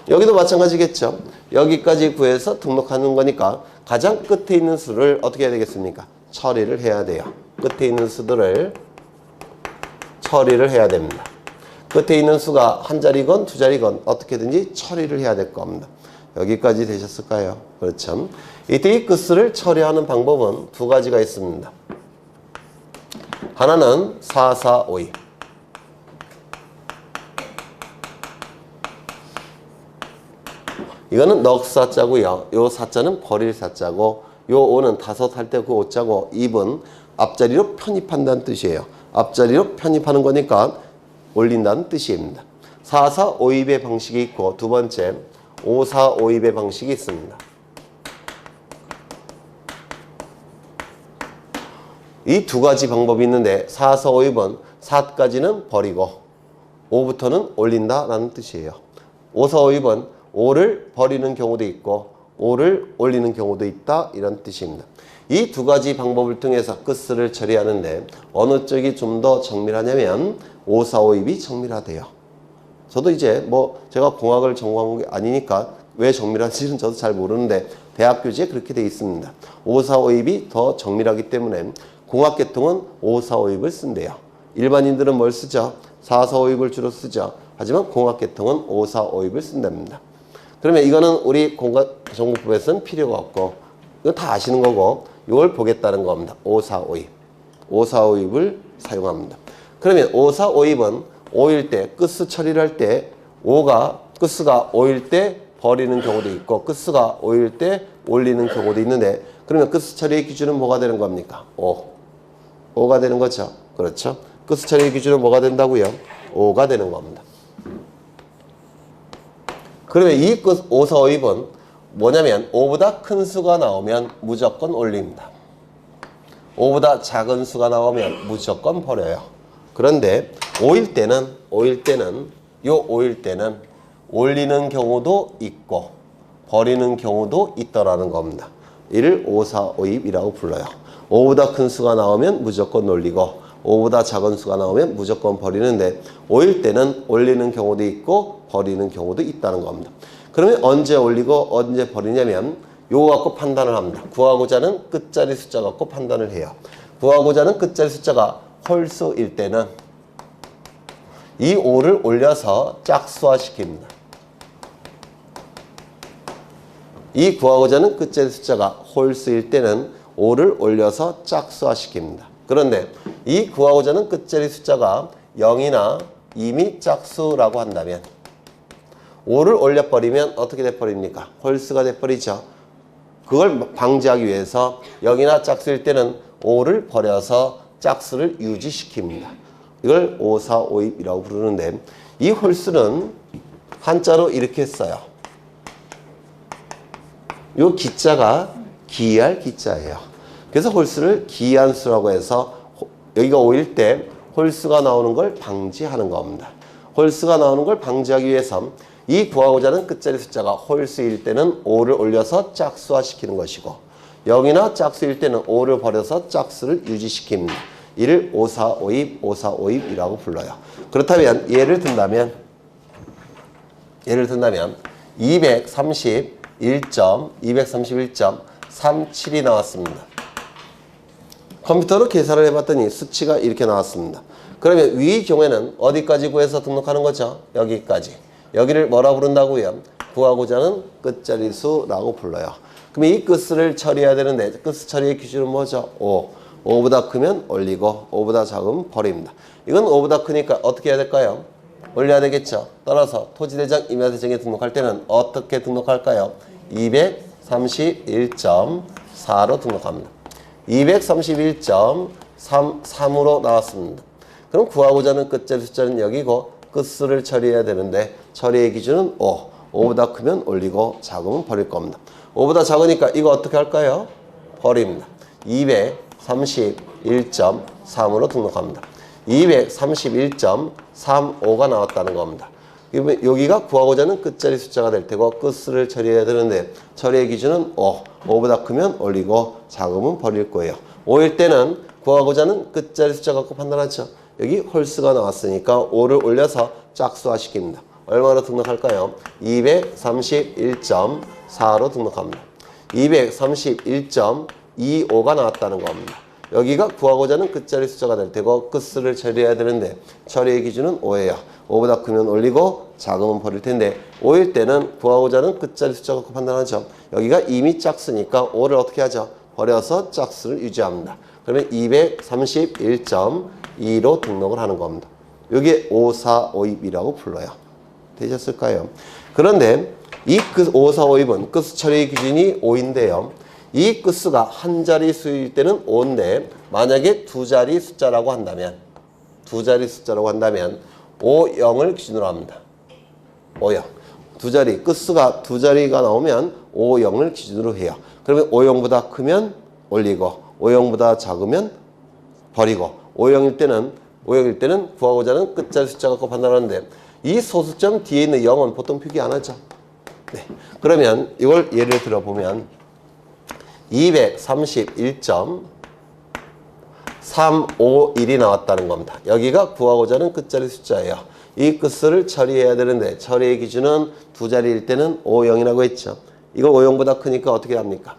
Speaker 1: 여기도 마찬가지겠죠. 여기까지 구해서 등록하는 거니까 가장 끝에 있는 수를 어떻게 해야 되겠습니까? 처리를 해야 돼요. 끝에 있는 수들을 처리를 해야 됩니다. 끝에 있는 수가 한 자리건 두 자리건 어떻게든지 처리를 해야 될 겁니다. 여기까지 되셨을까요? 그렇죠. 이때 이 끝수를 처리하는 방법은 두 가지가 있습니다. 하나는 442. 이거는 넉사자고요. 요 사자는 버릴 사자고 요 5는 다섯 할 때 그 5자고 2번 앞자리로 편입한다는 뜻이에요. 앞자리로 편입하는 거니까 올린다는 뜻입니다. 4, 4, 5, 2의 방식이 있고 두 번째 5, 4, 5, 2의 방식이 있습니다. 이 두 가지 방법이 있는데 4, 4, 5, 2번 4까지는 버리고 5부터는 올린다라는 뜻이에요. 5, 4, 5, 2번 5를 버리는 경우도 있고 5를 올리는 경우도 있다 이런 뜻입니다. 이 두 가지 방법을 통해서 끝수를 처리하는데 어느 쪽이 좀 더 정밀하냐면 5, 4, 5, 2이 정밀하대요. 저도 이제 뭐 제가 공학을 전공한 게 아니니까 왜 정밀한지는 저도 잘 모르는데 대학 교재에 그렇게 되어 있습니다. 5, 4, 5, 2이 더 정밀하기 때문에 공학계통은 5, 4, 5, 2을 쓴대요. 일반인들은 뭘 쓰죠? 4, 4, 5, 2을 주로 쓰죠. 하지만 공학계통은 5, 4, 5, 2을 쓴답니다. 그러면 이거는 우리 공학정보법에서는 필요가 없고 이거 다 아시는 거고 이걸 보겠다는 겁니다. 5, 4, 5, 2. 5, 4, 5, 2을 사용합니다. 그러면 5, 4, 5, 2번 5일 때 끝수 처리를 할 때 5가 끝수가 5일 때 버리는 경우도 있고 끝수가 5일 때 올리는 경우도 있는데 그러면 끝수 처리의 기준은 뭐가 되는 겁니까? 5가 되는 거죠. 그렇죠? 끝수 처리의 기준은 뭐가 된다고요? 5가 되는 겁니다. 그러면 이 끝 5, 4, 5, 2번 뭐냐면 5보다 큰 수가 나오면 무조건 올립니다. 5보다 작은 수가 나오면 무조건 버려요. 그런데 5일 때는 요 5일 때는 올리는 경우도 있고 버리는 경우도 있더라는 겁니다. 이를 5, 4, 5, 2이라고 불러요. 5보다 큰 수가 나오면 무조건 올리고 5보다 작은 수가 나오면 무조건 버리는데 5일 때는 올리는 경우도 있고 버리는 경우도 있다는 겁니다. 그러면 언제 올리고 언제 버리냐면 요거 갖고 판단을 합니다. 구하고자 하는 끝자리 숫자 갖고 판단을 해요. 구하고자 하는 끝자리 숫자가 홀수일 때는 이 5를 올려서 짝수화시킵니다. 이 구하고자 하는 끝자리 숫자가 홀수일 때는 5를 올려서 짝수화시킵니다. 그런데 이 구하고자 하는 끝자리 숫자가 0이나 이미 짝수라고 한다면 5를 올려버리면 어떻게 돼버립니까? 홀수가 돼버리죠. 그걸 방지하기 위해서 0이나 짝수일 때는 5를 버려서 짝수를 유지시킵니다. 이걸 5, 4, 5, 2이라고 부르는데 이 홀수는 한자로 이렇게 써요. 이 기자가 기이할 기자예요. 그래서 홀수를 기이한 수라고 해서 여기가 5일 때 홀수가 나오는 걸 방지하는 겁니다. 홀수가 나오는 걸 방지하기 위해서 이 구하고자 하는 끝자리 숫자가 홀수일 때는 5를 올려서 짝수화시키는 것이고 0이나 짝수일 때는 5를 버려서 짝수를 유지시킵니다. 이를 5, 4, 5, 2, 5, 4, 5, 2이라고 불러요. 그렇다면 예를 든다면 231.37이 나왔습니다. 컴퓨터로 계산을 해봤더니 수치가 이렇게 나왔습니다. 그러면 위 경우에는 어디까지 구해서 등록하는 거죠? 여기까지. 여기를 뭐라 부른다고요? 구하고자 하는 끝자리수라고 불러요. 그럼 이 끝수를 처리해야 되는데 끝수 처리의 기준은 뭐죠? 5. 5보다 크면 올리고 5보다 작으면 버립니다. 이건 5보다 크니까 어떻게 해야 될까요? 올려야 되겠죠. 따라서 토지대장, 임야대장에 등록할 때는 어떻게 등록할까요? 231.4로 등록합니다. 231.3으로 나왔습니다. 그럼 구하고자 하는 끝자리 숫자는 여기고 끝수를 처리해야 되는데 처리의 기준은 5. 5보다 크면 올리고 작으면 버릴 겁니다. 5보다 작으니까 이거 어떻게 할까요? 버립니다. 231.35로 등록합니다. 231.35가 나왔다는 겁니다. 여기가 구하고자 하는 끝자리 숫자가 될 테고 끝수를 처리해야 되는데 처리의 기준은 5. 5보다 크면 올리고 작으면 버릴 거예요. 5일 때는 구하고자 하는 끝자리 숫자 갖고 판단하죠. 여기 홀수가 나왔으니까 5를 올려서 짝수화시킵니다. 얼마로 등록할까요? 231.4로 등록합니다. 231.25가 나왔다는 겁니다. 여기가 구하고자 하는 끝자리 숫자가 될 테고 끝수를 처리해야 되는데 처리의 기준은 5예요. 5보다 크면 올리고 작으면 버릴 텐데 5일 때는 구하고자 하는 끝자리 숫자 갖고 판단하죠. 여기가 이미 짝수니까 5를 어떻게 하죠? 버려서 짝수를 유지합니다. 그러면 231.2로 등록을 하는 겁니다. 여기에 5, 4, 5, 2이라고 불러요. 되셨을까요? 그런데 이 끝 5, 4, 5, 2번 끝수 처리 기준이 5인데요. 이 끝수가 한 자리 수일 때는 5인데 만약에 두 자리 숫자라고 한다면 5, 0을 기준으로 합니다. 5영. 두 자리, 끝수가 두 자리가 나오면 5영을 기준으로 해요. 그러면 5영보다 크면 올리고 5영보다 작으면 버리고 5영일 때는 구하고자 하는 끝자리 숫자 갖고 판단하는데 이 소수점 뒤에 있는 0은 보통 표기 안 하죠. 네. 그러면 이걸 예를 들어 보면 231.351이 나왔다는 겁니다. 여기가 구하고자 하는 끝자리 숫자예요. 이 끝수를 처리해야 되는데 처리의 기준은 두 자리일 때는 5영이라고 했죠. 이거 5영보다 크니까 어떻게 합니까?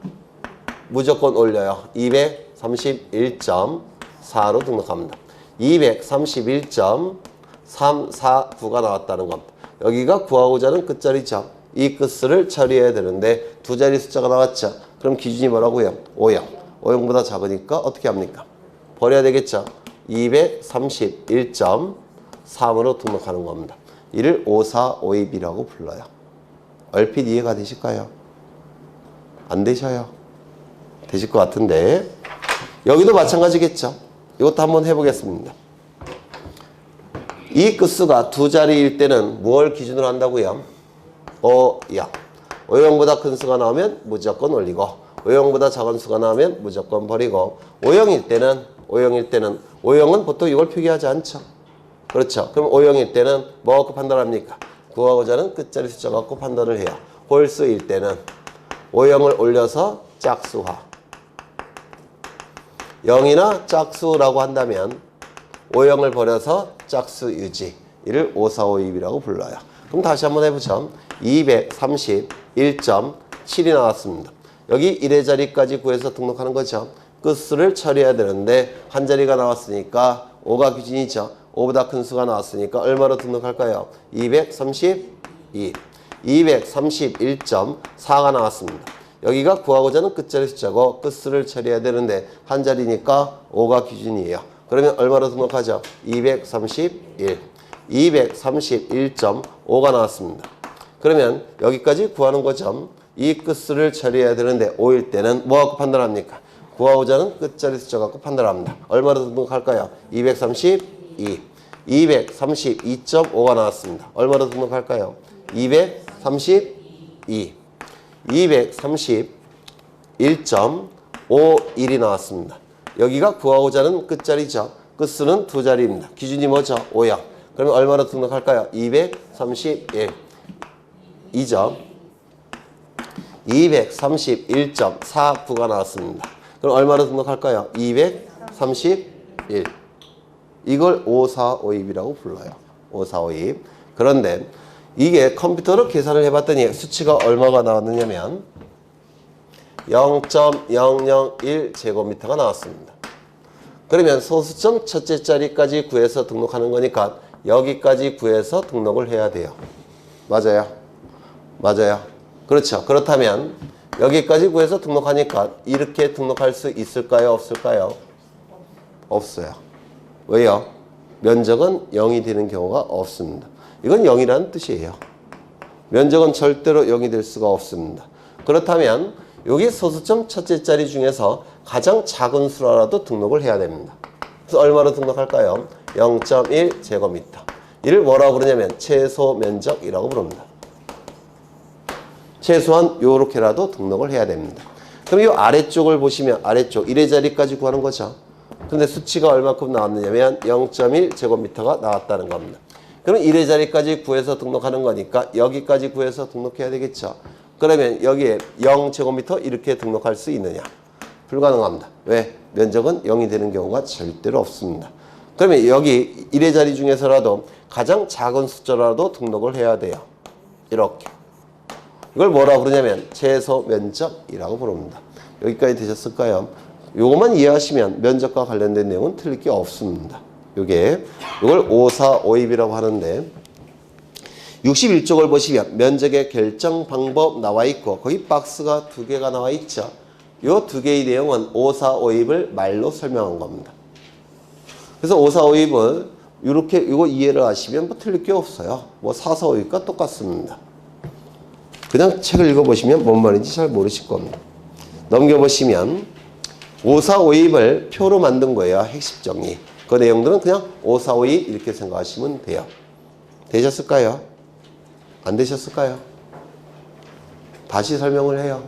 Speaker 1: 무조건 올려요. 231.4로 등록합니다. 231.349가 나왔다는 겁니다. 여기가 구하고자 하는 끝자리죠. 이 끝수를 처리해야 되는데 두 자리 숫자가 나왔죠. 그럼 기준이 뭐라고요? 5영. 5영보다 작으니까 어떻게 합니까? 버려야 되겠죠. 231.3으로 등록하는 겁니다. 이를 5452B라고 불러요. 얼핏 이해가 되실까요? 안 되셔요? 되실 것 같은데 여기도 마찬가지겠죠. 이것도 한번 해보겠습니다. 이 끝수가 두 자리일 때는 무엇을 기준으로 한다고요? 5영. 5영보다 큰 수가 나오면 무조건 올리고 5영보다 작은 수가 나오면 무조건 버리고 5영일 때는 5영은 보통 이걸 표기하지 않죠. 그렇죠. 그럼 5영일 때는 뭐 갖고 판단합니까? 구하고자 하는 끝자리 숫자 갖고 판단을 해요. 홀수일 때는 5영을 올려서 짝수화. 0이나 짝수라고 한다면 5영을 버려서 짝수 유지. 이를 5452B라고 불러요. 그럼 다시 한번 해보죠. 231.7이 나왔습니다. 여기 1의 자리까지 구해서 등록하는 거죠. 끝수를 처리해야 되는데 한 자리가 나왔으니까 5가 기준이죠. 5보다 큰 수가 나왔으니까 얼마로 등록할까요? 232. 231.4가 나왔습니다. 여기가 구하고자 하는 끝자리 숫자고 끝수를 처리해야 되는데 한 자리니까 5가 기준이에요. 그러면 얼마로 등록하죠? 231. 231.5가 나왔습니다. 그러면 여기까지 구하는 거죠. 이 끝수를 처리해야 되는데 5일 때는 뭐 갖고 판단합니까? 구하고자 하는 끝자리 숫자 갖고 판단합니다. 얼마로 등록할까요? 232. 232.5가 나왔습니다. 얼마로 등록할까요? 232. 231.51이 나왔습니다. 여기가 구하고자 하는 끝자리죠. 끝수는 두 자리입니다. 기준이 뭐죠? 5영. 그러면 얼마로 등록할까요? 231. 2점. 231.49가 나왔습니다. 그럼 얼마로 등록할까요? 231. 이걸 5452B라고 불러요. 5452. 그런데 이게 컴퓨터로 계산을 해봤더니 수치가 얼마가 나왔느냐면 0.001제곱미터가 나왔습니다. 그러면 소수점 첫째 자리까지 구해서 등록하는 거니까 여기까지 구해서 등록을 해야 돼요. 맞아요? 맞아요. 그렇죠. 그렇다면 여기까지 구해서 등록하니까 이렇게 등록할 수 있을까요? 없을까요? 없어요. 왜요? 면적은 0이 되는 경우가 없습니다. 이건 0이라는 뜻이에요. 면적은 절대로 0이 될 수가 없습니다. 그렇다면 여기 소수점 첫째 자리 중에서 가장 작은 수라도 등록을 해야 됩니다. 그래서 얼마로 등록할까요? 0.1제곱미터. 이를 뭐라고 부르냐면 최소 면적이라고 부릅니다. 최소한 요렇게라도 등록을 해야 됩니다. 그럼 이 아래쪽을 보시면 아래쪽 1의 자리까지 구하는 거죠. 근데 수치가 얼마큼 나왔느냐면 0.1제곱미터가 나왔다는 겁니다. 그럼 1의 자리까지 구해서 등록하는 거니까 여기까지 구해서 등록해야 되겠죠. 그러면 여기에 0제곱미터 이렇게 등록할 수 있느냐? 불가능합니다. 왜? 면적은 0이 되는 경우가 절대로 없습니다. 그러면 여기 1의 자리 중에서라도 가장 작은 숫자라도 등록을 해야 돼요. 이렇게. 이걸 뭐라고 부르냐면 최소 면적이라고 부릅니다. 여기까지 되셨을까요? 요것만 이해하시면 면적과 관련된 내용은 틀릴 게 없습니다. 이걸 5452B라고 하는데 61쪽을 보시면 면적의 결정 방법 나와 있고 거기 박스가 두 개가 나와 있죠. 요 두 개의 내용은 5452B를 말로 설명한 겁니다. 그래서 5452B은 이렇게 이거 이해를 하시면 뭐 틀릴 게 없어요. 뭐 4452가 똑같습니다. 그냥 책을 읽어보시면 뭔 말인지 잘 모르실 겁니다. 넘겨보시면 5452B를 표로 만든 거예요. 핵심 정리. 그 내용들은 그냥 5452 이렇게 생각하시면 돼요. 되셨을까요? 안 되셨을까요? 다시 설명을 해요.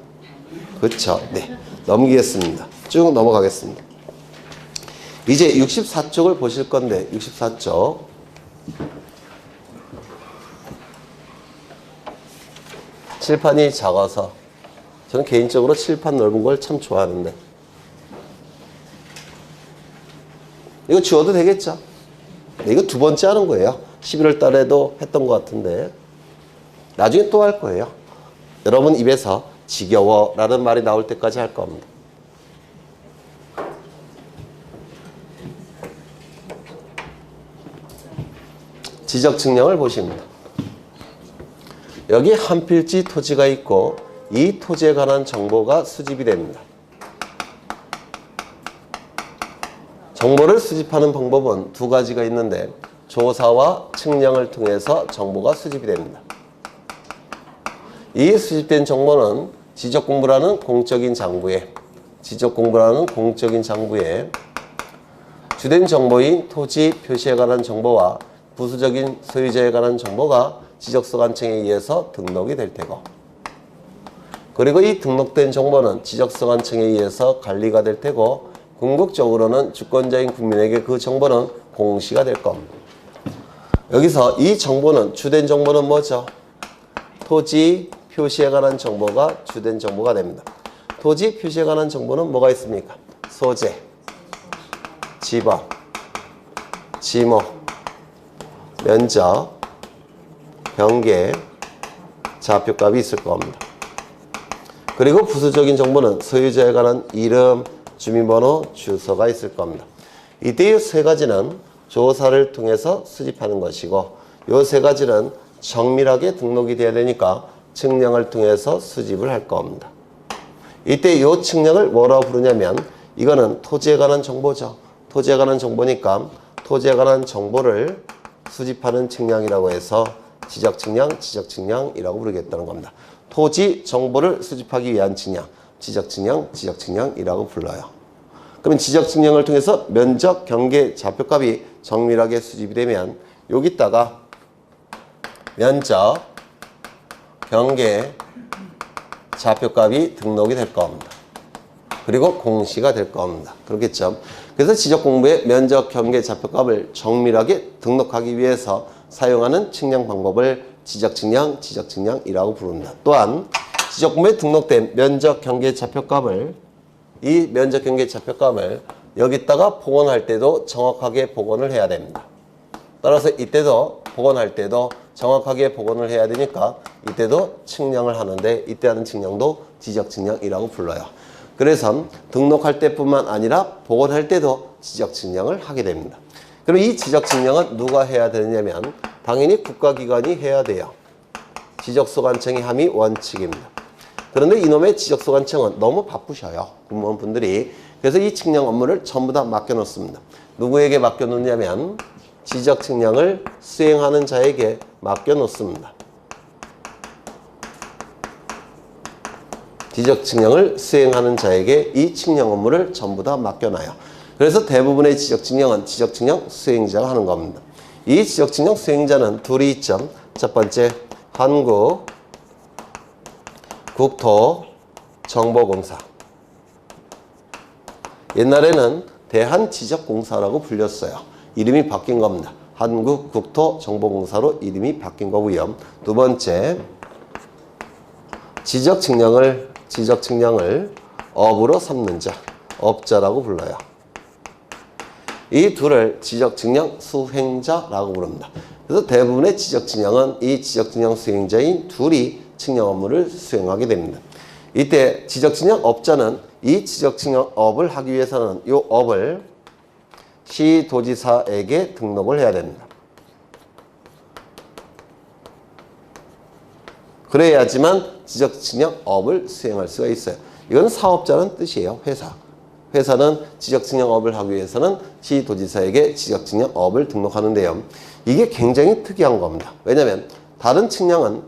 Speaker 1: 그렇죠. 네. 넘기겠습니다. 쭉 넘어가겠습니다. 이제 64쪽을 보실 건데 64쪽 칠판이 작아서 저는 개인적으로 칠판 넓은 걸 참 좋아하는데 이거 지워도 되겠죠? 네, 이거 두 번째 하는 거예요. 11월 달에도 했던 것 같은데 나중에 또 할 거예요. 여러분 입에서 지겨워라는 말이 나올 때까지 할 겁니다. 지적 측량을 보십니다. 여기 한 필지 토지가 있고 이 토지에 관한 정보가 수집이 됩니다. 정보를 수집하는 방법은 두 가지가 있는데 조사와 측량을 통해서 정보가 수집이 됩니다. 이 수집된 정보는 지적공부라는 공적인 장부에 주된 정보인 토지 표시에 관한 정보와 부수적인 소유자에 관한 정보가 지적소관청에 의해서 등록이 될 테고 그리고 이 등록된 정보는 지적소관청에 의해서 관리가 될 테고 궁극적으로는 주권자인 국민에게 그 정보는 공시가 될 겁니다. 여기서 이 정보는 주된 정보는 뭐죠? 토지 표시에 관한 정보가 주된 정보가 됩니다. 토지 표시에 관한 정보는 뭐가 있습니까? 소재, 지법, 지목, 면적, 경계, 좌표값이 있을 겁니다. 그리고 부수적인 정보는 소유자에 관한 이름, 주민번호, 주소가 있을 겁니다. 이때 이 세 가지는 조사를 통해서 수집하는 것이고 이 세 가지는 정밀하게 등록이 돼야 되니까 측량을 통해서 수집을 할 겁니다. 이때 이 측량을 뭐라고 부르냐면 이거는 토지에 관한 정보죠. 토지에 관한 정보니까 토지에 관한 정보를 수집하는 측량이라고 해서 지적측량, 지적측량이라고 부르겠다는 겁니다. 토지 정보를 수집하기 위한 측량, 지적측량, 지적측량이라고 불러요. 그러면 지적측량을 통해서 면적, 경계, 좌표값이 정밀하게 수집이 되면 여기다가 면적, 경계, 좌표값이 등록이 될 겁니다. 그리고 공시가 될 겁니다. 그렇겠죠? 그래서 지적공부에 면적, 경계, 좌표값을 정밀하게 등록하기 위해서 사용하는 측량 방법을 지적측량, 지적측량이라고 부릅니다. 또한 지적공부에 등록된 면적, 경계, 좌표값을 이 면적, 경계, 좌표값을 여기다가 복원할 때도 정확하게 복원을 해야 됩니다. 따라서 이때도 복원할 때도 정확하게 복원을 해야 되니까 이때도 측량을 하는데 이때 하는 측량도 지적측량이라고 불러요. 그래서 등록할 때뿐만 아니라 복원할 때도 지적측량을 하게 됩니다. 그럼 이 지적측량은 누가 해야 되냐면 당연히 국가기관이 해야 돼요. 지적소관청의 함의 원칙입니다. 그런데 이놈의 지적소관청은 너무 바쁘셔요. 공무원분들이. 그래서 이 측량 업무를 전부 다 맡겨놓습니다. 누구에게 맡겨놓냐면 지적측량을 수행하는 자에게 맡겨놓습니다. 지적측량을 수행하는 자에게 이 측량 업무를 전부 다 맡겨놔요. 그래서 대부분의 지적측량은 지적측량 수행자가 하는 겁니다. 이 지적측량 수행자는 둘이 있죠. 첫 번째, 한국국토정보공사. 옛날에는 대한지적공사라고 불렸어요. 이름이 바뀐 겁니다. 한국국토정보공사로 이름이 바뀐 거고요. 두 번째, 지적측량을 업으로 삼는 자, 업자라고 불러요. 이 둘을 지적측량 수행자라고 부릅니다. 그래서 대부분의 지적측량은 이 지적측량 수행자인 둘이 측량 업무를 수행하게 됩니다. 이때 지적측량 업자는 이 지적측량 업을 하기 위해서는 이 업을 시도지사에게 등록을 해야 됩니다. 그래야지만 지적측량 업을 수행할 수가 있어요. 이건 사업자는 뜻이에요. 회사는 지적측량 업을 하기 위해서는 시도지사에게 지적측량 업을 등록하는데요. 이게 굉장히 특이한 겁니다. 왜냐하면 다른 측량은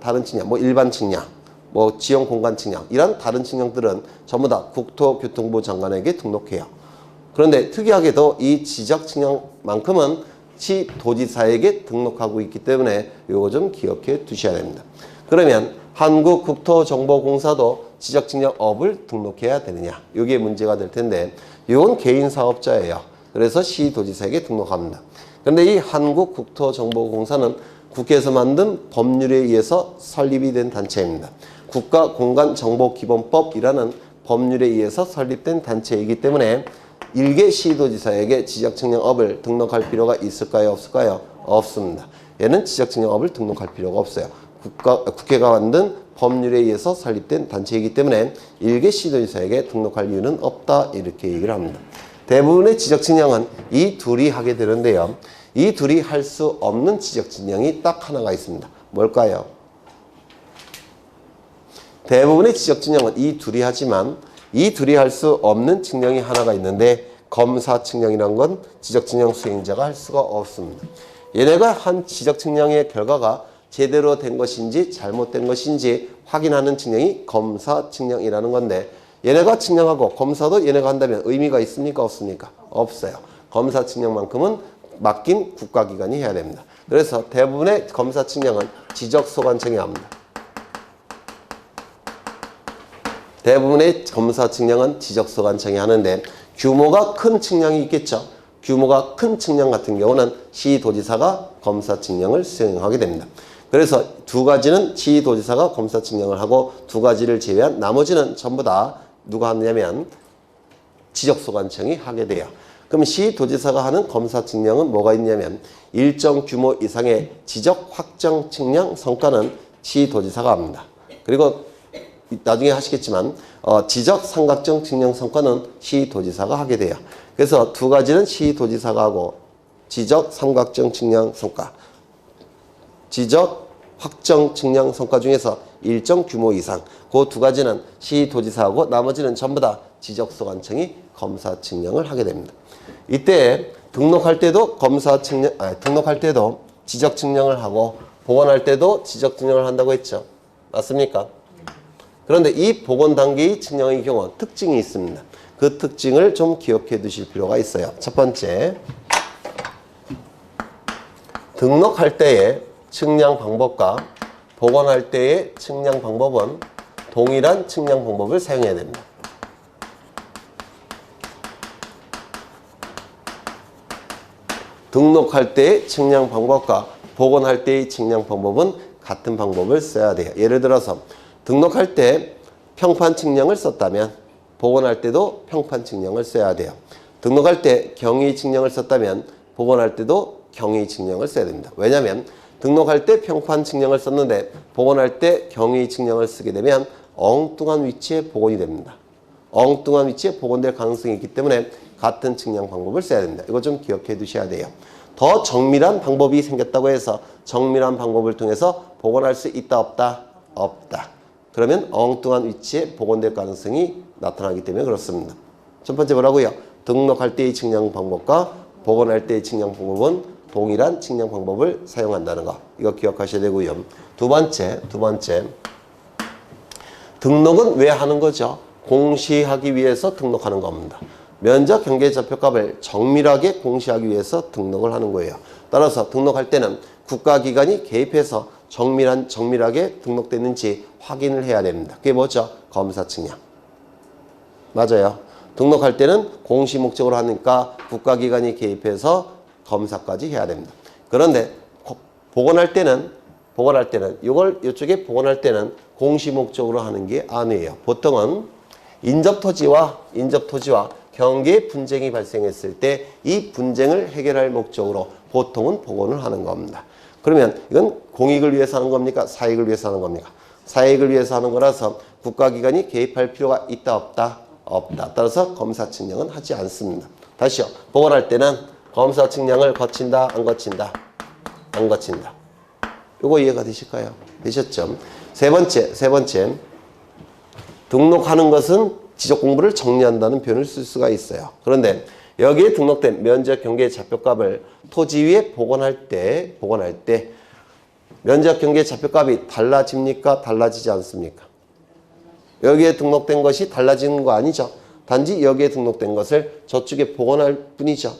Speaker 1: 뭐 일반 측량, 뭐 지형 공간 측량 이런 다른 측량들은 전부 다 국토교통부 장관에게 등록해요. 그런데 특이하게도 이 지적 측량만큼은 시도지사에게 등록하고 있기 때문에 요거 좀 기억해 두셔야 됩니다. 그러면 한국국토정보공사도 지적측량업을 등록해야 되느냐? 이게 문제가 될 텐데 이건 개인 사업자예요. 그래서 시도지사에게 등록합니다. 그런데 이 한국국토정보공사는 국회에서 만든 법률에 의해서 설립이 된 단체입니다. 국가공간정보기본법이라는 법률에 의해서 설립된 단체이기 때문에 일개 시도지사에게 지적측량업을 등록할 필요가 있을까요? 없을까요? 없습니다. 얘는 지적측량업을 등록할 필요가 없어요. 국회가 만든 법률에 의해서 설립된 단체이기 때문에 일개 시도지사에게 등록할 이유는 없다. 이렇게 얘기를 합니다. 대부분의 지적측량은 이 둘이 하게 되는데요. 이 둘이 할 수 없는 지적측량이 딱 하나가 있습니다. 뭘까요? 대부분의 지적측량은 이 둘이 하지만 이 둘이 할 수 없는 측량이 하나가 있는데 검사측량이란 건 지적측량 수행자가 할 수가 없습니다. 얘네가 한 지적측량의 결과가 제대로 된 것인지 잘못된 것인지 확인하는 측량이 검사측량이라는 건데 얘네가 측량하고 검사도 얘네가 한다면 의미가 있습니까? 없습니까? 없어요. 검사측량만큼은 맡긴 국가기관이 해야 됩니다. 그래서 대부분의 검사측량은 지적소관청이 합니다. 대부분의 검사 측량은 지적소관청이 하는데 규모가 큰 측량이 있겠죠. 규모가 큰 측량 같은 경우는 시도지사가 검사 측량을 수행하게 됩니다. 그래서 두 가지는 시도지사가 검사 측량을 하고 두 가지를 제외한 나머지는 전부 다 누가 하느냐면 지적소관청이 하게 돼요. 그럼 시도지사가 하는 검사 측량은 뭐가 있냐면 일정 규모 이상의 지적 확정 측량 성과는 시도지사가 합니다. 그리고 나중에 하시겠지만 지적 삼각정 측량 성과는 시도지사가 하게 돼요. 그래서 두 가지는 시도지사가 하고 지적 삼각정 측량 성과, 지적 확정 측량 성과 중에서 일정 규모 이상 그 두 가지는 시도지사하고 나머지는 전부 다 지적소관청이 검사 측량을 하게 됩니다. 이때 등록할 때도 등록할 때도 지적 측량을 하고 복원할 때도 지적 측량을 한다고 했죠. 맞습니까? 그런데 이 복원 단계의 측량의 경우 특징이 있습니다. 그 특징을 좀 기억해 두실 필요가 있어요. 첫 번째, 등록할 때의 측량 방법과 복원할 때의 측량 방법은 동일한 측량 방법을 사용해야 됩니다. 등록할 때의 측량 방법과 복원할 때의 측량 방법은 같은 방법을 써야 돼요. 예를 들어서 등록할 때 평판 측량을 썼다면 복원할 때도 평판 측량을 써야 돼요. 등록할 때 경위 측량을 썼다면 복원할 때도 경위 측량을 써야 됩니다. 왜냐하면 등록할 때 평판 측량을 썼는데 복원할 때 경위 측량을 쓰게 되면 엉뚱한 위치에 복원이 됩니다. 엉뚱한 위치에 복원될 가능성이 있기 때문에 같은 측량 방법을 써야 됩니다. 이거 좀 기억해 두셔야 돼요. 더 정밀한 방법이 생겼다고 해서 정밀한 방법을 통해서 복원할 수 있다 없다? 없다. 그러면 엉뚱한 위치에 복원될 가능성이 나타나기 때문에 그렇습니다. 첫 번째 뭐라고요? 등록할 때의 측량 방법과 복원할 때의 측량 방법은 동일한 측량 방법을 사용한다는 거. 이거 기억하셔야 되고요. 두 번째. 등록은 왜 하는 거죠? 공시하기 위해서 등록하는 겁니다. 면적 경계 좌표값을 정밀하게 공시하기 위해서 등록을 하는 거예요. 따라서 등록할 때는 국가기관이 개입해서 정밀하게 등록됐는지 확인을 해야 됩니다. 그게 뭐죠? 검사 측량. 맞아요. 등록할 때는 공시 목적으로 하니까 국가기관이 개입해서 검사까지 해야 됩니다. 그런데 복원할 때는 이쪽에 복원할 때는 공시 목적으로 하는 게 아니에요. 보통은 인접토지와 경계 분쟁이 발생했을 때 이 분쟁을 해결할 목적으로 보통은 복원을 하는 겁니다. 그러면 이건 공익을 위해서 하는 겁니까? 사익을 위해서 하는 겁니까? 사익을 위해서 하는 거라서 국가기관이 개입할 필요가 있다 없다? 없다. 따라서 검사 측량은 하지 않습니다. 다시요. 복원할 때는 검사 측량을 거친다 안 거친다? 안 거친다. 이거 이해가 되실까요? 되셨죠? 세 번째. 등록하는 것은 지적 공부를 정리한다는 표현을 쓸 수가 있어요. 그런데 여기에 등록된 면적 경계 좌표값을 토지 위에 복원할 때 면적 경계 좌표값이 달라집니까? 달라지지 않습니까? 여기에 등록된 것이 달라지는 거 아니죠? 단지 여기에 등록된 것을 저쪽에 복원할 뿐이죠.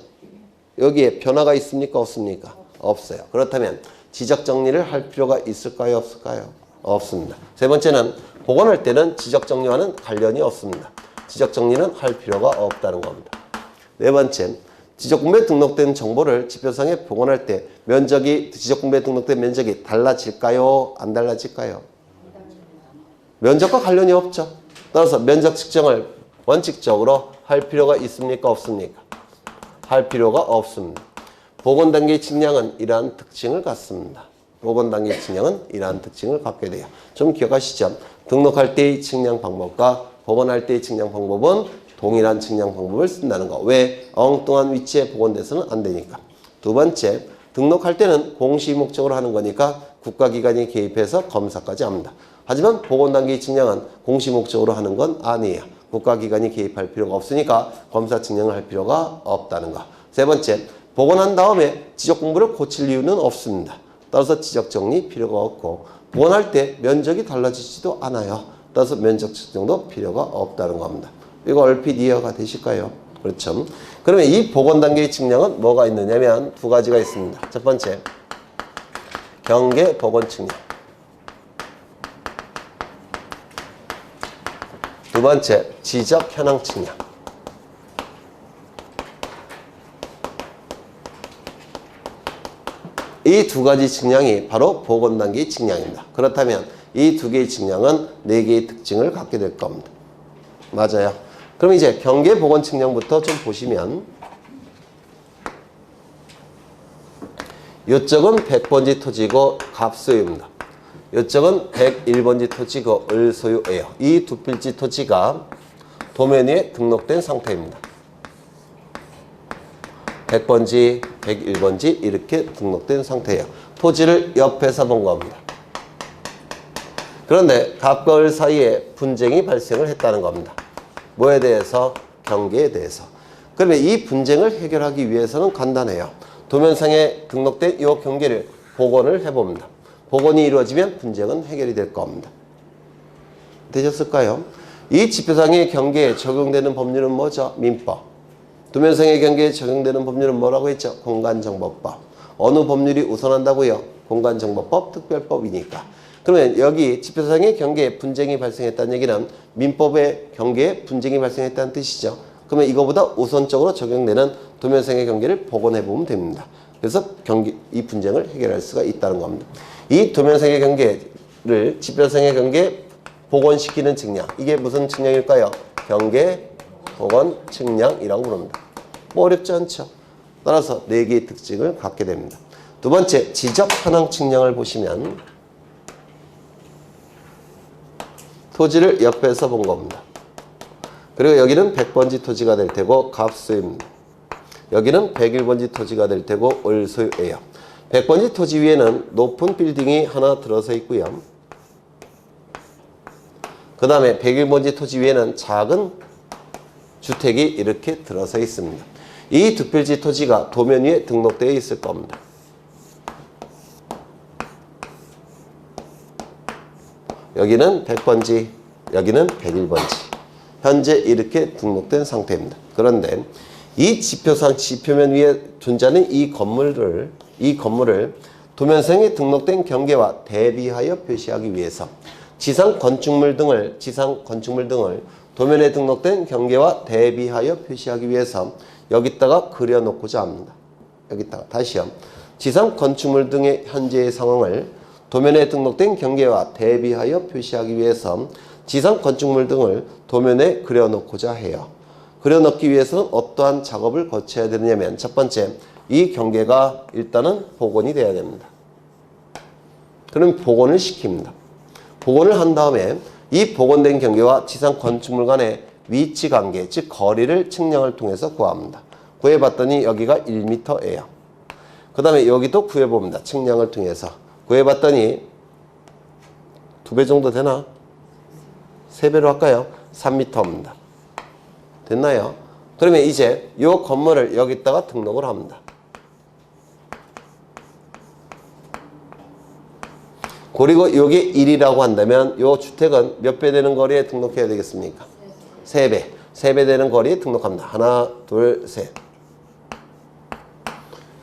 Speaker 1: 여기에 변화가 있습니까? 없습니까? 없어요. 그렇다면 지적 정리를 할 필요가 있을까요? 없을까요? 없습니다. 세 번째는 복원할 때는 지적 정리와는 관련이 없습니다. 지적 정리는 할 필요가 없다는 겁니다. 네 번째, 지적공부에 등록된 정보를 지표상에 복원할 때 면적이 지적공부에 등록된 면적이 달라질까요? 안 달라질까요? 면적과 관련이 없죠. 따라서 면적 측정을 원칙적으로 할 필요가 있습니까? 없습니까? 할 필요가 없습니다. 복원 단계의 측량은 이러한 특징을 갖습니다. 복원 단계의 측량은 이러한 특징을 갖게 돼요. 좀 기억하시죠? 등록할 때의 측량 방법과 복원할 때의 측량 방법은 동일한 측량 방법을 쓴다는 거. 왜? 엉뚱한 위치에 복원돼서는 안 되니까. 두 번째, 등록할 때는 공시 목적으로 하는 거니까 국가기관이 개입해서 검사까지 합니다. 하지만 복원 단계의 측량은 공시 목적으로 하는 건 아니에요. 국가기관이 개입할 필요가 없으니까 검사 측량을 할 필요가 없다는 거. 세 번째, 복원한 다음에 지적 공부를 고칠 이유는 없습니다. 따라서 지적 정리 필요가 없고 복원할 때 면적이 달라지지도 않아요. 따라서 면적 측정도 필요가 없다는 겁니다. 이거 얼핏 이해가 되실까요? 그렇죠. 그러면 이 복원 단계의 측량은 뭐가 있느냐면 두 가지가 있습니다. 첫 번째, 경계 복원 측량. 두 번째, 지적 현황 측량. 이 두 가지 측량이 바로 복원 단계의 측량입니다. 그렇다면 이 두 개의 측량은 네 개의 특징을 갖게 될 겁니다. 맞아요. 그럼 이제 경계 복원 측량부터 좀 보시면 이쪽은 100번지 토지고 갑소유입니다. 이쪽은 101번지 토지고 을소유예요. 이 두 필지 토지가 도면 위에 등록된 상태입니다. 100번지, 101번지 이렇게 등록된 상태예요. 토지를 옆에서 본 겁니다. 그런데 갑과 을 사이에 분쟁이 발생을 했다는 겁니다. 뭐에 대해서? 경계에 대해서. 그러면 이 분쟁을 해결하기 위해서는 간단해요. 도면상에 등록된 이 경계를 복원을 해봅니다. 복원이 이루어지면 분쟁은 해결이 될 겁니다. 되셨을까요? 이 지표상의 경계에 적용되는 법률은 뭐죠? 민법. 도면상의 경계에 적용되는 법률은 뭐라고 했죠? 공간정보법. 어느 법률이 우선한다고요? 공간정보법, 특별법이니까. 그러면 여기 지표상의 경계에 분쟁이 발생했다는 얘기는 민법의 경계에 분쟁이 발생했다는 뜻이죠. 그러면 이거보다 우선적으로 적용되는 도면상의 경계를 복원해 보면 됩니다. 그래서 이 분쟁을 해결할 수가 있다는 겁니다. 이 도면상의 경계를 지표상의 경계에 복원시키는 측량. 이게 무슨 측량일까요? 경계 복원 측량이라고 부릅니다. 뭐 어렵지 않죠? 따라서 네 개의 특징을 갖게 됩니다. 두 번째, 지적 현황 측량을 보시면 토지를 옆에서 본 겁니다. 그리고 여기는 100번지 토지가 될 테고 갑소유입니다. 여기는 101번지 토지가 될 테고 을소유예요. 100번지 토지 위에는 높은 빌딩이 하나 들어서 있고요. 그 다음에 101번지 토지 위에는 작은 주택이 이렇게 들어서 있습니다. 이 두 필지 토지가 도면 위에 등록되어 있을 겁니다. 여기는 100번지, 여기는 101번지. 현재 이렇게 등록된 상태입니다. 그런데 이 지표면 위에 존재하는 이 건물을 도면상에 등록된 경계와 대비하여 표시하기 위해서 지상 건축물 등을 도면에 등록된 경계와 대비하여 표시하기 위해서 여기다가 그려놓고자 합니다. 여기다가 다시요. 지상 건축물 등의 현재의 상황을 도면에 등록된 경계와 대비하여 표시하기 위해서 지상 건축물 등을 도면에 그려놓고자 해요. 그려놓기 위해서는 어떠한 작업을 거쳐야 되느냐면 첫 번째, 이 경계가 일단은 복원이 돼야 됩니다. 그럼 복원을 시킵니다. 복원을 한 다음에 이 복원된 경계와 지상 건축물 간의 위치 관계, 즉 거리를 측량을 통해서 구합니다. 구해봤더니 여기가 1m예요. 그 다음에 여기도 구해봅니다. 측량을 통해서. 구해봤더니 2배 정도 되나? 3배로 할까요? 3m입니다. 됐나요? 그러면 이제 이 건물을 여기다가 등록을 합니다. 그리고 이게 1이라고 한다면 이 주택은 몇 배 되는 거리에 등록해야 되겠습니까? 3배. 3배 되는 거리에 등록합니다. 하나, 둘, 셋.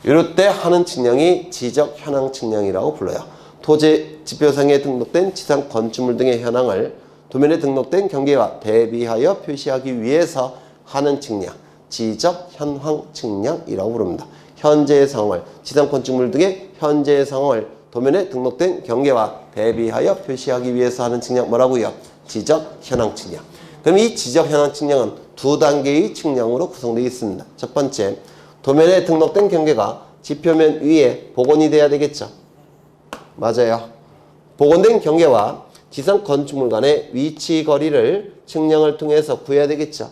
Speaker 1: 이럴 때 하는 측량이 지적 현황 측량이라고 불러요. 토지 지표상에 등록된 지상 건축물 등의 현황을 도면에 등록된 경계와 대비하여 표시하기 위해서 하는 측량, 지적 현황 측량이라고 부릅니다. 현재의 상황을, 지상 건축물 등의 현재의 상황을 도면에 등록된 경계와 대비하여 표시하기 위해서 하는 측량 뭐라고요? 지적 현황 측량. 그럼 이 지적 현황 측량은 두 단계의 측량으로 구성되어 있습니다. 첫 번째, 도면에 등록된 경계가 지표면 위에 복원이 돼야 되겠죠. 맞아요. 복원된 경계와 지상 건축물 간의 위치 거리를 측량을 통해서 구해야 되겠죠.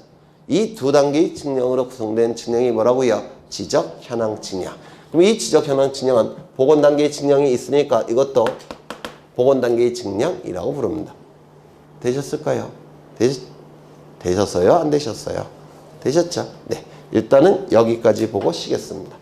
Speaker 1: 이 두 단계의 측량으로 구성된 측량이 뭐라고요? 지적 현황 측량. 그럼 이 지적 현황 측량은 복원 단계의 측량이 있으니까 이것도 복원 단계의 측량이라고 부릅니다. 되셨을까요? 되셨어요? 안 되셨어요? 되셨죠? 네. 일단은 여기까지 보고 쉬겠습니다.